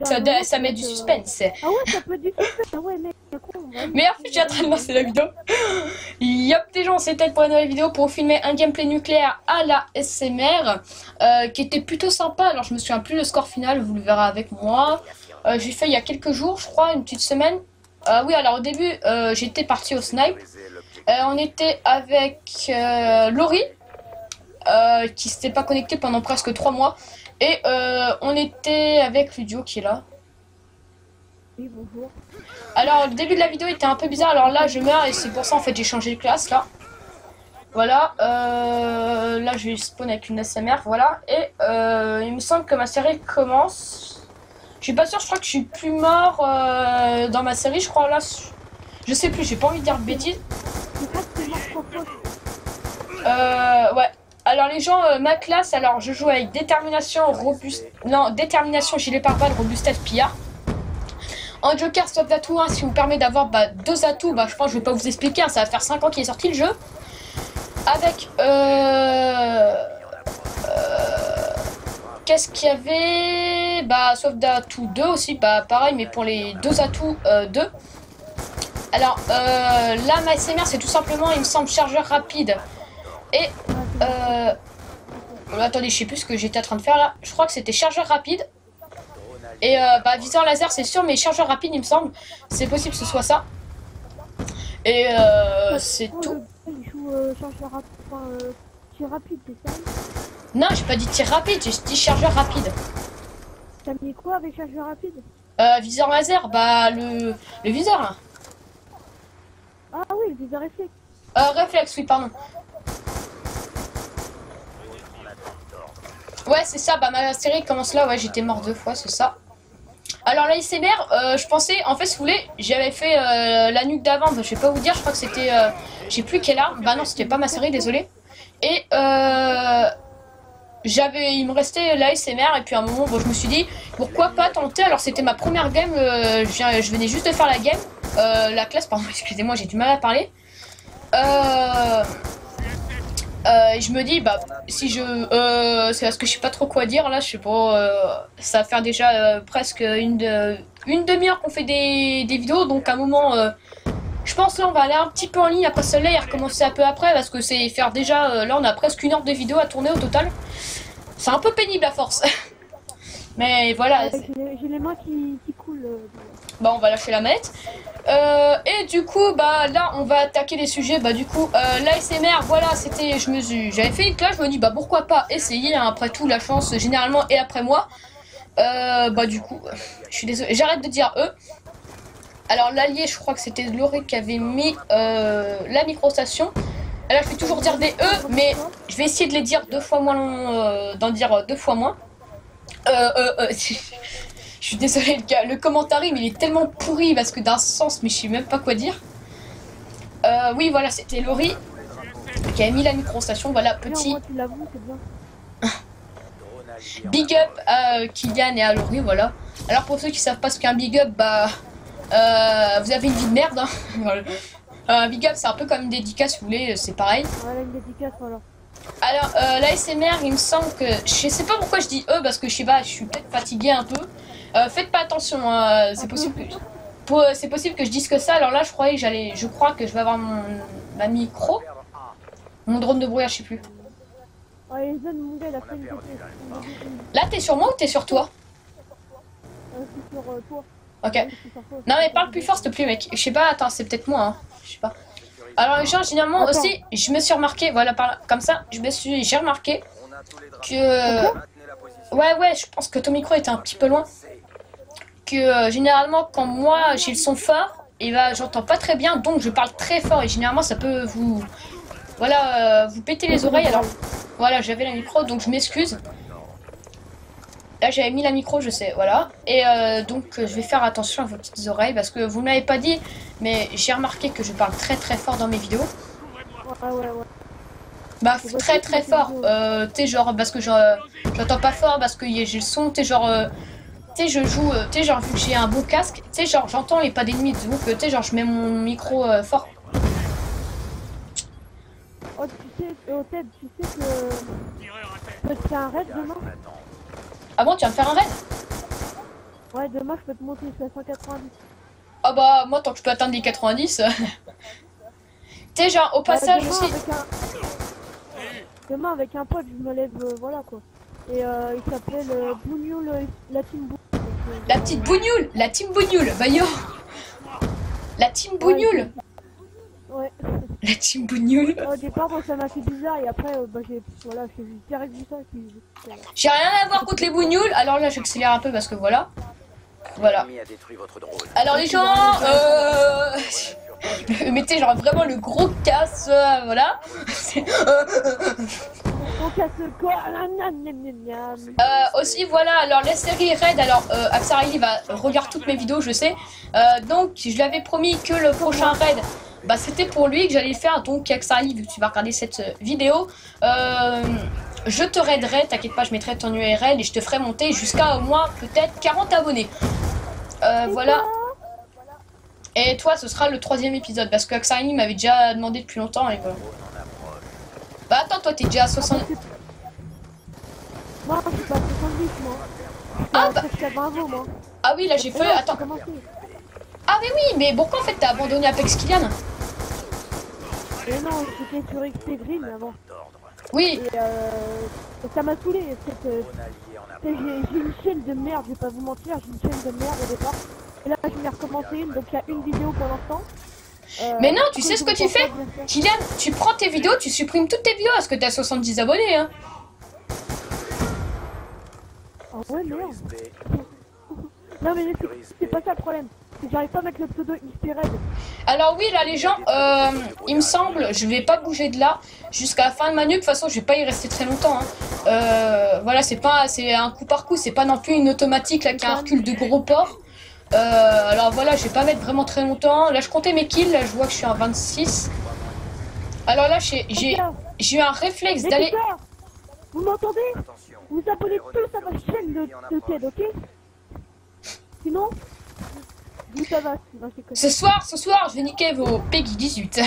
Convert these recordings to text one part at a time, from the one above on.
Ça met du suspense. Ah ouais, ça peut du suspense. Ah ouais, mec, c'est con. Mais en fait, j'ai en train de lancer la vidéo. Yop, les gens, c'était pour une nouvelle vidéo pour filmer un gameplay nucléaire à la SMR qui était plutôt sympa. Alors, je me souviens plus le score final, vous le verrez avec moi. J'ai fait il y a quelques jours, je crois, une petite semaine. Oui, alors au début, j'étais parti au snipe. On était avec Laurie, qui s'était pas connecté pendant presque 3 mois. Et on était avec Ludio qui est là. Oui, bonjour. Alors le début de la vidéo était un peu bizarre, alors là je meurs et c'est pour ça en fait j'ai changé de classe là. Voilà, là je vais spawn avec une SMR, voilà. Et il me semble que ma série commence. Je suis pas sûr, je crois que je suis plus mort dans ma série, je crois là. Je sais plus, j'ai pas envie de dire de bêtises. Ouais. Alors les gens, ma classe, alors je joue avec détermination, détermination, gilet pare-balles, robustesse, pillard. En joker, stop d'atout, hein, si vous permet d'avoir 2 atouts, je pense que je vais pas vous expliquer, hein, ça va faire 5 ans qu'il est sorti le jeu. Avec qu'est-ce qu'il y avait, sauf d'atout 2 aussi, pareil, mais pour les 2 atouts 2. Alors là, ma SMR, c'est tout simplement, il me semble, chargeur rapide. Et attendez, je sais plus ce que j'étais en train de faire là. Je crois que c'était chargeur rapide. Et viseur laser, c'est sûr, mais chargeur rapide, il me semble. C'est possible que ce soit ça. Et c'est tout. Il joue chargeur rapide, tir rapide, c'est ça? Non, j'ai pas dit tir rapide, j'ai dit chargeur rapide. T'as mis quoi avec chargeur rapide? Viseur laser, le viseur là. Ah oui, le viseur réflexe. Réflexe, oui, pardon. Ouais, c'est ça, ma série commence là, ouais, j'étais mort 2 fois, c'est ça. Alors la SMR, je pensais, en fait, si vous voulez, j'avais fait la nuque d'avant, je vais pas vous dire, je crois que c'était, je sais plus quelle arme, non, c'était pas ma série, désolé. Et il me restait la SMR, et puis à un moment, je me suis dit, pourquoi pas tenter, alors c'était ma première game, je venais juste de faire la game, la classe, pardon, excusez-moi, j'ai du mal à parler. Je me dis si c'est parce que je sais pas trop quoi dire là, je sais pas, ça va faire déjà presque une demi-heure qu'on fait des vidéos, donc à un moment je pense là on va aller un petit peu en ligne après celle-là et recommencer un peu après parce que c'est faire déjà là on a presque 1 heure de vidéo à tourner au total. C'est un peu pénible à force. Mais voilà. J'ai les mains qui coulent. On va lâcher la manette. Et du coup, là, on va attaquer les sujets. Du coup, l'ASMR, voilà, c'était, j'avais fait une classe, je me dis, pourquoi pas essayer, hein, après tout, la chance, généralement, est après moi. Du coup, je suis désolée, j'arrête de dire eux. Alors, l'allié, je crois que c'était Laurie qui avait mis la microstation. Alors, je vais toujours dire des E, mais je vais essayer de les dire 2 fois moins, d'en dire 2 fois moins. Je suis désolée, le commentaire, mais il est tellement pourri parce que d'un sens, mais je sais même pas quoi dire. Oui, voilà, c'était Laurie qui a mis la microstation. Voilà, petit. Non, moi, tu l'avoues, c'est bien. Big up à Kylian et à Laurie, voilà. Alors, pour ceux qui savent pas ce qu'est un big up, vous avez une vie de merde. Hein. Voilà. Un big up, c'est un peu comme une dédicace, si vous voulez, c'est pareil. Voilà, une dédicace, voilà. Alors, la SMR, il me semble que. Je sais pas pourquoi je dis eux, parce que je sais pas, je suis peut-être fatiguée un peu. Faites pas attention, c'est possible que je dise que ça. Alors là, je crois que je vais avoir ma micro, mon drone de brouillard, je sais plus. Mon gars, il a fait une Là, t'es sur moi ou t'es sur toi? c'est sur toi. Ok. Non mais parle plus fort, s'il te plaît, mec. Je sais pas, attends, c'est peut-être moi, hein. Je sais pas. Alors les gens, généralement aussi, je me suis remarqué, voilà, comme ça, j'ai remarqué que. Ouais, je pense que ton micro était un petit peu loin. Que généralement quand moi j'ai le son fort et j'entends pas très bien, donc je parle très fort et généralement ça peut vous vous péter les oreilles. Alors voilà, j'avais la micro, donc je m'excuse. Là j'avais mis la micro, je sais, voilà. Et donc je vais faire attention à vos petites oreilles parce que vous ne m'avez pas dit, mais j'ai remarqué que je parle très fort dans mes vidéos. Ouais. Très fort, t'es genre parce que j'entends pas fort parce que j'ai le son, t'es genre je joue, genre vu que j'ai un beau casque, genre j'entends les pas d'ennemis, donc genre je mets mon micro fort. Oh, tu sais que je fais un raid demain. Ah bon, tu vas me faire un raid? Ouais, demain, je peux te monter jusqu'à 190. Ah bah, moi, tant que je peux atteindre les 90. Tu sais, genre, au passage demain, aussi. Demain, avec un pote, je me lève, voilà quoi. Et il s'appelle Bougnoul, la team Bougnoul. La petite Bougnoul, la team Bougnoul, bah yo. La team Bougnoul. Ouais. La team Bougnoul. Au départ, moi, ça m'a fait bizarre et après, bah, j'ai direct vu ça. J'ai rien à voir contre les Bougnoules, alors là j'accélère un peu parce que voilà. Voilà. Alors les gens, mettez genre vraiment le gros casse, voilà. On casse le corps. Aussi voilà, alors la série Raid, alors Axarili va regarder toutes mes vidéos, je sais. Donc je l'avais promis que le prochain Raid, bah c'était pour lui que j'allais le faire. Donc Axarili, vu que tu vas regarder cette vidéo, je te raiderai, t'inquiète pas, je mettrai ton URL et je te ferai monter jusqu'à au moins peut-être 40 abonnés. Voilà. Et toi, ce sera le 3e épisode parce que Axarili m'avait déjà demandé depuis longtemps et voilà. Bah attends, toi t'es déjà à 60. Moi, je suis pas à 70, moi. Ah bah. Moi. Ah oui, là j'ai fait. Attends. Ah mais oui, mais pourquoi en fait t'as abandonné Apex Killian? Mais non, j'étais sur XP Green avant. Oui. Et ça m'a saoulé. J'ai une chaîne de merde, je vais pas vous mentir, j'ai une chaîne de merde au départ. Et là, je vais recommencer une, donc il y a une vidéo pour l'instant. Mais non, tu sais ce que tu fais, Kylian? Tu prends tes vidéos, tu supprimes toutes tes vidéos parce que t'as 70 abonnés, hein. Ah ouais, merde. Non mais c'est pas ça le problème. J'arrive pas à mettre le pseudo XP-Red. Alors oui, là les gens, il me semble, je vais pas bouger de là jusqu'à la fin de ma nuque. De toute façon, je vais pas y rester très longtemps, hein. Voilà, c'est un coup par coup, c'est pas non plus une automatique là qui a un recul de gros porc. Alors voilà, je vais pas mettre vraiment très longtemps. Là, je comptais mes kills, là je vois que je suis à 26. Alors là, j'ai eu un réflexe d'aller... Vous m'entendez? Vous abonnez tous à ma chaîne de TED, ok? Sinon, vous ça va. Ce soir, je vais niquer vos Peggy 18.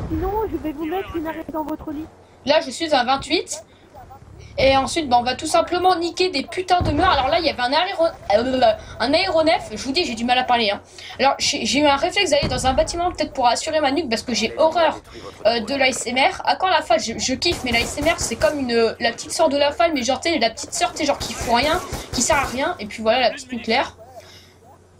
Sinon, je vais vous mettre une arrêt dans votre lit. Là, je suis à 28. Et ensuite, bah, on va tout simplement niquer des putains de murs. Alors là, il y avait un aéronef. Je vous dis, j'ai du mal à parler. Hein. Alors, j'ai eu un réflexe d'aller dans un bâtiment, peut-être pour assurer ma nuque, parce que j'ai horreur de l'ASMR. À quand la falle, je kiffe, mais l'ASMR, c'est comme la petite sœur de la falle, mais genre, tu sais, la petite sœur, tu sais, genre, qui fout rien, qui sert à rien. Et puis voilà, la petite nucléaire.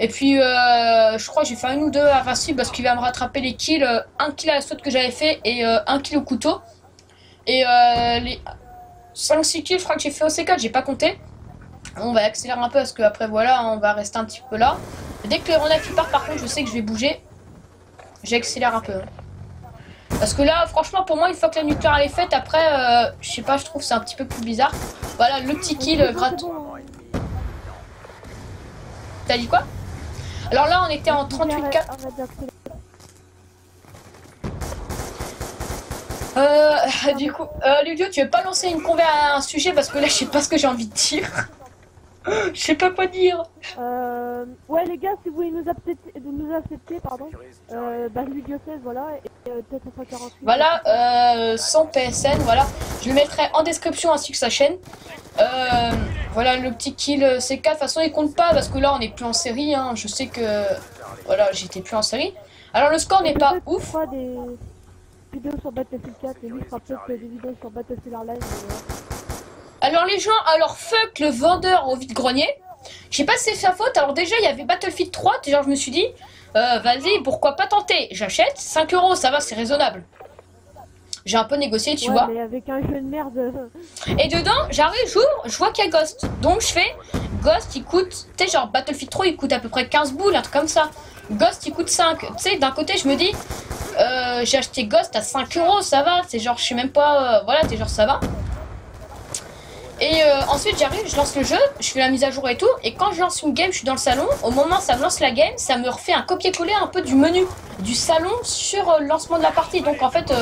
Et puis, je crois que j'ai fait un ou deux invincibles parce qu'il va me rattraper les kills. Un kill à la saute que j'avais fait et un kill au couteau. Et les 5-6 kills, je crois que j'ai fait au C4, j'ai pas compté. On va accélérer un peu parce que après voilà, on va rester un petit peu là. Dès que le renef part, par contre, je sais que je vais bouger. J'accélère un peu. Parce que là, franchement, pour moi, une fois que la nucléaire elle est faite, après, je sais pas, je trouve c'est un petit peu plus bizarre. Voilà, le petit kill gratuit. T'as dit quoi? Alors là, on était en 38-4. Du coup, Ludio, tu veux pas lancer une conver à un sujet parce que là, je sais pas ce que j'ai envie de dire. Je sais pas quoi dire. Ouais, les gars, si vous voulez nous accepter, pardon, bah, Ludio 16, voilà, et peut-être 148. Voilà, son PSN, voilà. Je le mettrai en description ainsi que sa chaîne. Voilà, le petit kill C4, de toute façon, il compte pas parce que là, on est plus en série. Hein. Je sais que, voilà, j'étais plus en série. Alors, le score n'est pas ouf. Vidéos sur Battlefield 4 et lui fera peut-être des vidéos sur Battlefield Hardline. Alors les gens, alors fuck le vendeur au vide-grenier. Je sais pas si c'est sa faute. Alors déjà il y avait Battlefield 3, déjà je me suis dit vas-y, pourquoi pas tenter. J'achète 5 €, ça va, c'est raisonnable. J'ai un peu négocié, tu vois. Mais avec un jeu de merde. Et dedans, j'arrive, j'ouvre, je vois qu'il y a Ghost. Donc je fais Ghost, il coûte, tu sais, genre Battlefield 3 il coûte à peu près 15 boules, un truc comme ça. Ghost il coûte 5. Tu sais, d'un côté je me dis j'ai acheté Ghost à 5 €, ça va, c'est genre, je sais même pas, voilà, c'est genre, ça va. Et ensuite, j'arrive, je lance le jeu, je fais la mise à jour et tout, et quand je lance une game, je suis dans le salon, au moment où ça me lance la game, ça me refait un copier-coller un peu du menu du salon sur le lancement de la partie. Donc en fait,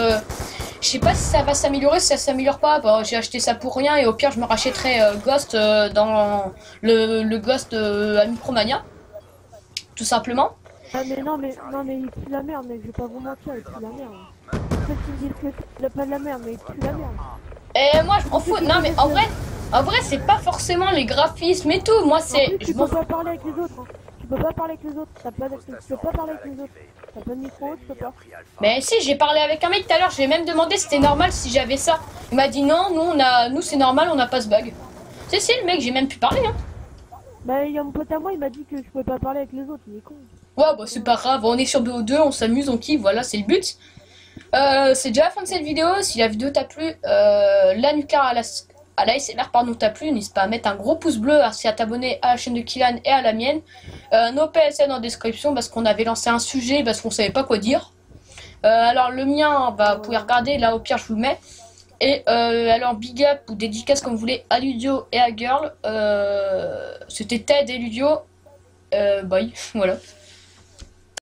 je sais pas si ça va s'améliorer, si ça s'améliore pas, bah, j'ai acheté ça pour rien, et au pire, je me rachèterai Ghost dans le Ghost à Micromania, tout simplement. Ah mais non mais il pue la merde, mec, je vais pas vous mentir, il pue la merde. Peut-être qu'ils me disent que il a pas de la merde, mais il pue la merde. Et moi je m'en fous, non mais en vrai, En vrai, c'est pas forcément les graphismes et tout. Moi, c'est. Tu peux pas parler avec les autres. Hein. Tu peux pas parler avec les autres. Tu peux pas parler avec les autres. T'as pas de micro, tu peux pas. Mais si, j'ai parlé avec un mec tout à l'heure. J'ai même demandé si c'était normal si j'avais ça. Il m'a dit non, nous c'est normal, on n'a pas ce bug. Si, le mec, j'ai même pu parler. Hein. Bah, il y a mon pote à moi, il m'a dit que je pouvais pas parler avec les autres. Il est con. Ouais, bah c'est pas grave. On est sur BO2, on s'amuse, on kiffe. Voilà, c'est le but. C'est déjà la fin de cette vidéo. Si la vidéo t'a plu, la nucar à la SMR pardon t'a plu, n'hésite pas à mettre un gros pouce bleu, ainsi à t'abonner à la chaîne de Kylan et à la mienne. Nos PSN en description parce qu'on avait lancé un sujet parce qu'on savait pas quoi dire. Alors le mien, bah, vous pouvez regarder, là au pire je vous le mets. Et alors big up ou dédicace comme vous voulez à Ludio et à Girl. C'était Ted et Ludio. Bye, voilà.